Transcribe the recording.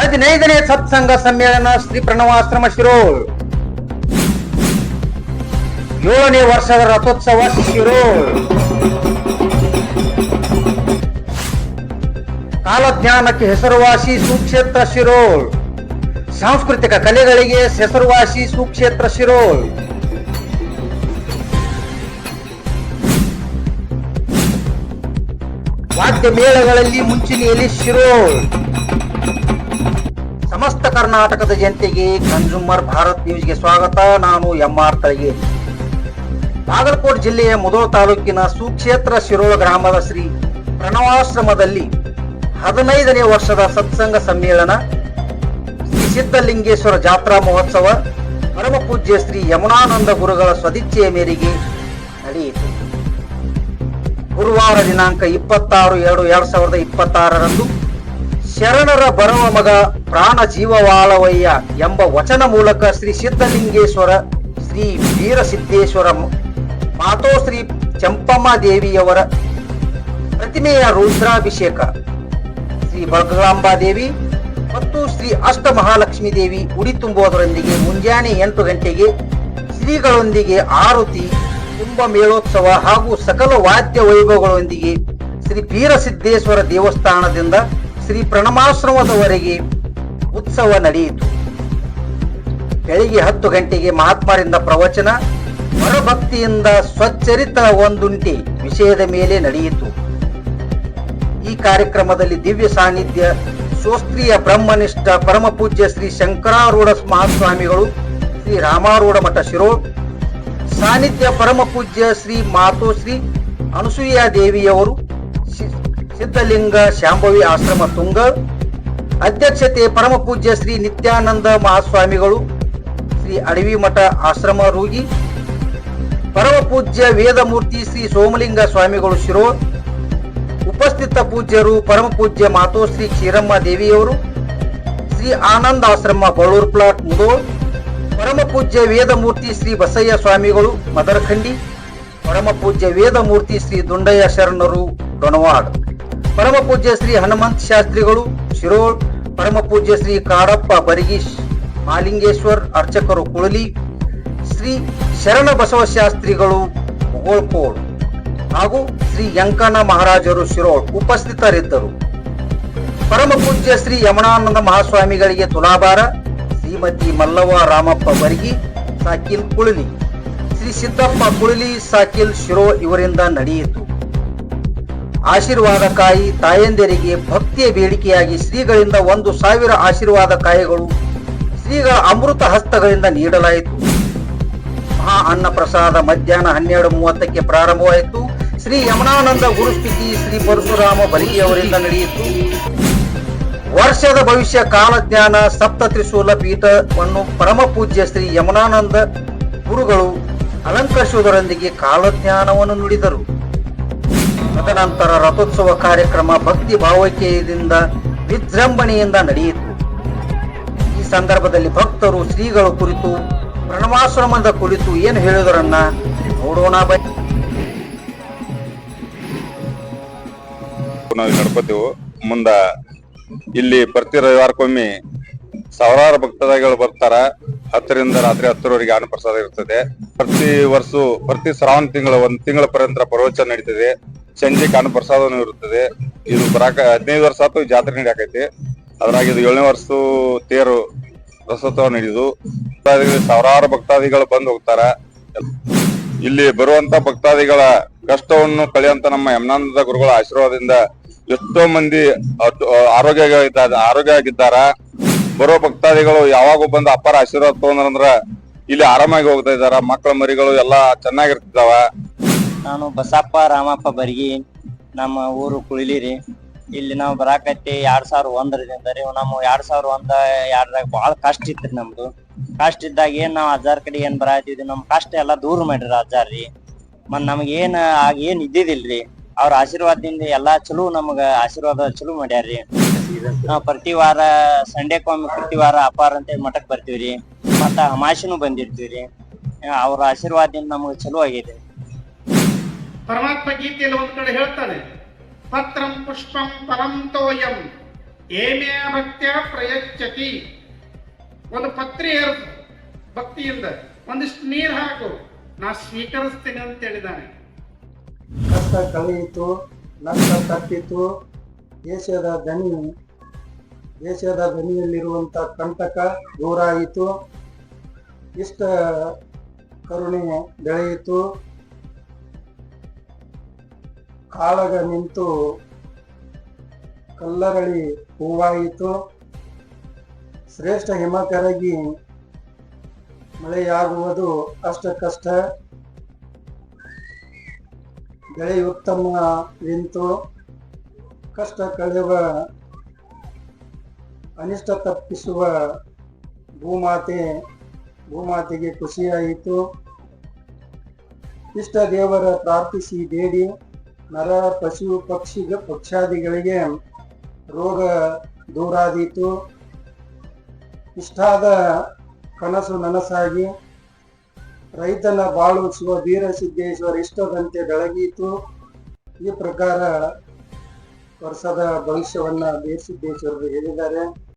15ನೇ ಸತ್ಸಂಗ ಸಮ್ಮೇಳನ ಶ್ರೀ ಪ್ರಣವಾಶ್ರಮ ಶಿರೋಳ್. 7ನೇ ವರ್ಷದ ರಥೋತ್ಸವ ಶಿರೋಳ್. ಕಾಲಜ್ಞಾನಕ್ಕೆ ಹೆಸರುವಾಸಿ ಸುಕ್ಷೇತ್ರ ಶಿರೋಳ್. ಸಾಂಸ್ಕೃತಿಕ ಕಲೆಗಳಿಗೆ ಹೆಸರುವಾಸಿ ಸುಕ್ಷೇತ್ರ ಶಿರೋಳ್. ವಾದ್ಯ ಮೇಳಗಳಲ್ಲಿ ಮುಂಚೂಣಿಯಲ್ಲಿ ಶಿರೋಳ್. ಸಮಸ್ತ ಕರ್ನಾಟಕದ ಜನತೆಗೆ ಕನ್ಸ್ಯೂಮರ್ ಭಾರತ್ ನ್ಯೂಸ್ಗೆ ಸ್ವಾಗತ. ನಾನು MR ತಳಗೇರಿ. ಬಾಗಲಕೋಟೆ ಜಿಲ್ಲೆಯ ಮುಧೋಳ ತಾಲೂಕಿನ ಸುಕ್ಷೇತ್ರ ಶಿರೋಳ ಗ್ರಾಮದ ಶ್ರೀ ಪ್ರಣವಾಶ್ರಮದಲ್ಲಿ 15ನೇ ವರ್ಷದ ಸತ್ಸಂಗ ಸಮ್ಮೇಳನ, ಶ್ರೀ ಸಿದ್ಧಲಿಂಗೇಶ್ವರ ಜಾತ್ರಾ ಮಹೋತ್ಸವ ಪರಮ ಪೂಜ್ಯ ಶ್ರೀ ಯಮುನಾನಂದ ಗುರುಗಳ ಸ್ವದಿಚ್ಛೆಯ ಮೇರೆಗೆ ನಡೆಯಿತು. ಗುರುವಾರ ದಿನಾಂಕ 26/2/2026 ಶರಣರ ಬರುವ ಮಗ ಪ್ರಾಣ ಜೀವವಾಳವಯ್ಯ ಎಂಬ ವಚನ ಮೂಲಕ ಶ್ರೀ ಸಿದ್ಧಲಿಂಗೇಶ್ವರ, ಶ್ರೀ ವೀರಸಿದ್ದೇಶ್ವರ, ಮಾತೋಶ್ರೀ ಚಂಪಮ್ಮ ದೇವಿಯವರ ಪ್ರತಿಮೆಯ ರುದ್ರಾಭಿಷೇಕ, ಶ್ರೀ ಬಲಗಾಂಬಾದೇವಿ ಮತ್ತು ಶ್ರೀ ಅಷ್ಟ ಮಹಾಲಕ್ಷ್ಮೀ ದೇವಿ ಉಡಿ ತುಂಬುವುದರೊಂದಿಗೆ ಮುಂಜಾನೆ 8 ಗಂಟೆಗೆ ಶ್ರೀಗಳೊಂದಿಗೆ ಆರತಿ, ಕುಂಭ ಮೇಳೋತ್ಸವ ಹಾಗೂ ಸಕಲ ವಾದ್ಯ ವೈಭವಗಳೊಂದಿಗೆ ಶ್ರೀ ವೀರಸಿದ್ದೇಶ್ವರ ದೇವಸ್ಥಾನದಿಂದ ಶ್ರೀ ಪ್ರಣವಾಶ್ರಮದವರೆಗೆ ಉತ್ಸವ ನಡೆಯಿತು. ಬೆಳಿಗ್ಗೆ 10 ಗಂಟೆಗೆ ಮಹಾತ್ಮರಿಂದ ಪ್ರವಚನ, ಹೊರಭಕ್ತಿಯಿಂದ ಸ್ವಚ್ಚರಿತ ಒಂದುಂಟಿ ವಿಷಯದ ಮೇಲೆ ನಡೆಯಿತು. ಈ ಕಾರ್ಯಕ್ರಮದಲ್ಲಿ ದಿವ್ಯ ಸಾನ್ನಿಧ್ಯ ಶೋಸ್ತ್ರೀಯ ಬ್ರಹ್ಮನಿಷ್ಠ ಪರಮ ಪೂಜ್ಯ ಶ್ರೀ ಶಂಕರಾರೂಢ ಮಹಾಸ್ವಾಮಿಗಳು, ಶ್ರೀ ರಾಮಾರೂಢ ಮಠ ಶಿರೋಳ್, ಸಾನ್ನಿಧ್ಯ ಪರಮ ಪೂಜ್ಯ ಶ್ರೀ ಮಾತೋಶ್ರೀ ಅನಸೂಯ ದೇವಿಯವರು, ಸಿದ್ಧಲಿಂಗ ಶಾಂಭವಿ ಆಶ್ರಮ ತುಂಗ, ಅಧ್ಯಕ್ಷತೆ ಪರಮ ಪೂಜ್ಯ ಶ್ರೀ ನಿತ್ಯಾನಂದ ಮಹಾಸ್ವಾಮಿಗಳು, ಶ್ರೀ ಅಡವಿ ಮಠ ಆಶ್ರಮ ರೂಗಿ, ಪರಮ ಪೂಜ್ಯ ವೇದಮೂರ್ತಿ ಶ್ರೀ ಸೋಮಲಿಂಗ ಸ್ವಾಮಿಗಳು ಶಿರೋಳ್, ಉಪಸ್ಥಿತ ಪೂಜ್ಯರು ಪರಮ ಪೂಜ್ಯ ಮಾತೋಶ್ರೀ ಕ್ಷೀರಮ್ಮ ದೇವಿಯವರು, ಶ್ರೀ ಆನಂದ ಆಶ್ರಮ ಬಳ್ಳೂರು ಪ್ಲಾಟ್ ಮುಧೋಳ್, ಪರಮ ಪೂಜ್ಯ ವೇದಮೂರ್ತಿ ಶ್ರೀ ಬಸಯ್ಯ ಸ್ವಾಮಿಗಳು ಮದರಖಂಡಿ, ಪರಮ ಪೂಜ್ಯ ವೇದಮೂರ್ತಿ ಶ್ರೀ ದುಂಡಯ್ಯ ಶರಣರು ಡೊಣವಾಡ್, ಪರಮ ಪೂಜ್ಯ ಶ್ರೀ ಹನುಮಂತ ಶಾಸ್ತ್ರಿಗಳು ಶಿರೋಳ್, ಪರಮ ಪೂಜ್ಯ ಶ್ರೀ ಕಾಡಪ್ಪ ಬರಿಗೀಶ್ ಮಾಲಿಂಗೇಶ್ವರ್ ಅರ್ಚಕರು ಕುಳಲಿ, ಶ್ರೀ ಶರಣ ಬಸವಶಾಸ್ತ್ರಿಗಳು ಮುಗೋಳ್ಕೋಡ್ ಹಾಗೂ ಶ್ರೀ ಯಂಕನ ಮಹಾರಾಜರು ಶಿರೋಳ್ ಉಪಸ್ಥಿತರಿದ್ದರು. ಪರಮ ಪೂಜ್ಯ ಶ್ರೀ ಯಮುನಾನಂದ ಮಹಾಸ್ವಾಮಿಗಳಿಗೆ ತುಲಾಭಾರ, ಶ್ರೀಮತಿ ಮಲ್ಲವ್ವ ರಾಮಪ್ಪ ಬರ್ಗಿ ಸಾಕಿಲ್ ಕುಳಲಿ, ಶ್ರೀ ಸಿದ್ದಪ್ಪ ಕುಳಲಿ ಸಾಕಿಲ್ ಶಿರೋಳ್ ಇವರಿಂದ ನಡೆಯಿತು. ಆಶೀರ್ವಾದ ಕಾಯಿ ತಾಯಂದಿರಿಗೆ ಭಕ್ತಿಯ ಬೇಡಿಕೆಯಾಗಿ ಶ್ರೀಗಳಿಂದ 1,000 ಆಶೀರ್ವಾದ ಕಾಯಿಗಳು ಶ್ರೀಗಳ ಅಮೃತ ಹಸ್ತಗಳಿಂದ ನೀಡಲಾಯಿತು. ಮಹಾ ಅನ್ನ ಪ್ರಸಾದ ಮಧ್ಯಾಹ್ನ 12:30ಕ್ಕೆ ಪ್ರಾರಂಭವಾಯಿತು. ಶ್ರೀ ಯಮುನಾನಂದ ಗುರುಸ್ಥಿತಿ ಶ್ರೀ ಪರಶುರಾಮ ಬಲಿಯವರಿಂದ ನಡೆಯಿತು. ವರ್ಷದ ಭವಿಷ್ಯ ಕಾಲಜ್ಞಾನ ಸಪ್ತ ತ್ರಿಶೂಲ ಪೀಠವನ್ನು ಪರಮ ಪೂಜ್ಯ ಶ್ರೀ ಯಮುನಾನಂದ ಗುರುಗಳು ಅಲಂಕರಿಸುವುದರೊಂದಿಗೆ ಕಾಲಜ್ಞಾನವನ್ನು ನುಡಿದರು. ತದನಂತರ ರಥೋತ್ಸವ ಕಾರ್ಯಕ್ರಮ ಭಕ್ತಿ ಭಾವೈಕ್ಯದಿಂದ ವಿಜೃಂಭಣೆಯಿಂದ ನಡೆಯಿತು. ಈ ಸಂದರ್ಭದಲ್ಲಿ ಭಕ್ತರು ಶ್ರೀಗಳ ಕುರಿತು ಪ್ರಣವಾಶ್ರಮದ ಕುರಿತು ಏನು ಹೇಳುವುದರನ್ನ ನೋಡೋಣ. ನಾವು ನಡ್ಕೋತೇವೆ ಮುಂದ. ಇಲ್ಲಿ ಪ್ರತಿ ರವಿವಾರಕ್ಕೊಮ್ಮೆ ಸಾವಿರಾರು ಭಕ್ತಾದಿಗಳು ಬರ್ತಾರ. 10ರಿಂದ ರಾತ್ರಿ 10ರವರೆಗೆ ಅನ್ನ ಪ್ರಸಾದ ಇರ್ತದೆ. ಪ್ರತಿ ಶ್ರಾವಣ ತಿಂಗಳ 1 ತಿಂಗಳ ಪರ್ಯಂತ ಪ್ರವಚನ ನಡೀತದೆ. ಸಂಜೆಗೆ ಅನ್ನ ಪ್ರಸಾದನೂ ಇರುತ್ತದೆ. ಇದು ಬರಾಕ 15 ವರ್ಷ ಆಯ್ತು ಜಾತ್ರೆ ನಡೆಯಾಕೈತಿ. ಅದ್ರಾಗ ಇದು 7ನೇ ವರ್ಷ ತೇರು ರಥೋತ್ಸವ ನಡೆಯುದು. ಸಾವಿರಾರು ಭಕ್ತಾದಿಗಳು ಬಂದು ಹೋಗ್ತಾರ. ಇಲ್ಲಿ ಬರುವಂತ ಭಕ್ತಾದಿಗಳ ಕಷ್ಟವನ್ನು ಕಳೆಯುವಂತ ನಮ್ಮ ಯಮುನಾನಂದ ಗುರುಗಳ ಆಶೀರ್ವಾದದಿಂದ ಎಷ್ಟೋ ಮಂದಿ ಆರೋಗ್ಯ ಆಗಿದ್ದಾರ. ಬರೋ ಭಕ್ತಾದಿಗಳು ಯಾವಾಗೂ ಬಂದು ಅಪ್ಪಾರ ಆಶೀರ್ವಾದ ತಗೊಂಡ್ರಂದ್ರ ಇಲ್ಲಿ ಆರಾಮಾಗಿ ಹೋಗ್ತಾ ಇದಾರ. ಮಕ್ಕಳ ಮರಿಗಳು ಎಲ್ಲಾ ಚೆನ್ನಾಗಿರ್ತಿದಾವ. ನಾನು ಬಸಪ್ಪ ರಾಮಪ್ಪ ಬರ್ಗಿ, ನಮ್ಮ ಊರು ಕುಳಿಲಿರಿ. ಇಲ್ಲಿ ನಾವು ಬರಾಕತ್ತಿ 2001ರಿಂದ ರೀ. ನಮ್ಮ 2001-2ದಾಗ ಬಾಳ ಕಷ್ಟ ಇತ್ರಿ. ನಮ್ದು ಕಷ್ಟ ಇದ್ದಾಗ ಏನ್ ನಾವ್ ಅಜ್ಜಾರ್ ಕಡೆ ಏನ್ ಬರಾತಿದ್ವಿ, ನಮ್ ಕಷ್ಟ ಎಲ್ಲಾ ದೂರ ಮಾಡ್ರಿ ಅಜ್ಜಾರ್ರಿ. ಮತ್ ನಮ್ಗ ಏನ್ ಇದ್ದಿದಿಲ್ರಿ. ಅವ್ರ ಆಶೀರ್ವಾದದಿಂದ ಎಲ್ಲಾ ಚಲೋ ನಮಗ ಆಶೀರ್ವಾದ ಚಲೋ ಮಾಡ್ಯಾರ್ರಿ. ನಾವ್ ಪ್ರತಿ ವಾರ ಸಂಡೇಕೊಮ್ಮೆ ಪ್ರತಿ ವಾರ ಅಪಾರ ಅಂತ ಮಠಕ್ ಬರ್ತೀವ್ರಿ. ಮತ್ತ ಅಮಾಸಿನೂ ಬಂದಿರ್ತೀವ್ರಿ. ಅವ್ರ ಆಶೀರ್ವಾದದಿಂದ ನಮಗ ಚಲೋ ಆಗೈತಿ. ಪರಮಾತ್ಮ ಗೀತೆಯಲ್ಲಿ ಒಂದ್ ಕಡೆ ಹೇಳ್ತಾನೆ, ಪತ್ರಂ ಪುಷ್ಪಂ ಪರಂ ತೋಯಂ ಏಮ್ಯ ಭಕ್ತ್ಯ ಪ್ರಯಚ್ಛತಿ. ಒಂದು ಪತ್ರಿ ಏರ್ದು ಭಕ್ತಿಯಿಂದ ಒಂದಿಷ್ಟು ನೀರು ಹಾಕು, ನಾ ಸ್ವೀಕರಿಸ್ತೀನಿ ಅಂತ ಹೇಳಿದಾನೆ. ಕಷ್ಟ ಕಳೆಯಿತು, ನಷ್ಟ ತಪ್ಪಿತು, ದೇಶದ ದನಿಯಲ್ಲಿರುವಂಥ ಕಂಟಕ ದೂರಾಯಿತು, ಇಷ್ಟ ಕರುಣೆ ಬೆಳೆಯಿತು, ಕಾಳಗ ನಿಂತು ಕಲ್ಲರಳಿ ಹೂವಾಯಿತು, ಶ್ರೇಷ್ಠ ಹಿಮ ಕರಗಿ ಮಳೆಯಾಗುವುದು ಅಷ್ಟ ಕಷ್ಟ, ಬೆಳೆ ಉತ್ತಮವೆಂತು, ಕಷ್ಟ ಕಳೆಯುವ ಅನಿಷ್ಟ ತಪ್ಪಿಸುವ ಭೂಮಾತೆಗೆ ಖುಷಿಯಾಯಿತು, ಇಷ್ಟ ದೇವರ ಪ್ರಾರ್ಥಿಸಿ ಬೇಡಿ, ನರ ಪಶು ಪಕ್ಷಾದಿಗಳಿಗೆ ರೋಗ ದೂರಾದೀತು, ಇಷ್ಟಾದ ಕನಸು ನನಸಾಗಿ ರೈತನ ಬಾಳು ಶಿವ ವೀರಸಿದ್ದೇಶ್ವರ ಇಷ್ಟದಂತೆ ಬೆಳಗೀತು. ಈ ಪ್ರಕಾರ ವರ್ಷದ ಭವಿಷ್ಯವನ್ನ ವೀರಸಿದ್ದೇಶ್ವರರು ಹೇಳಿದ್ದಾರೆ.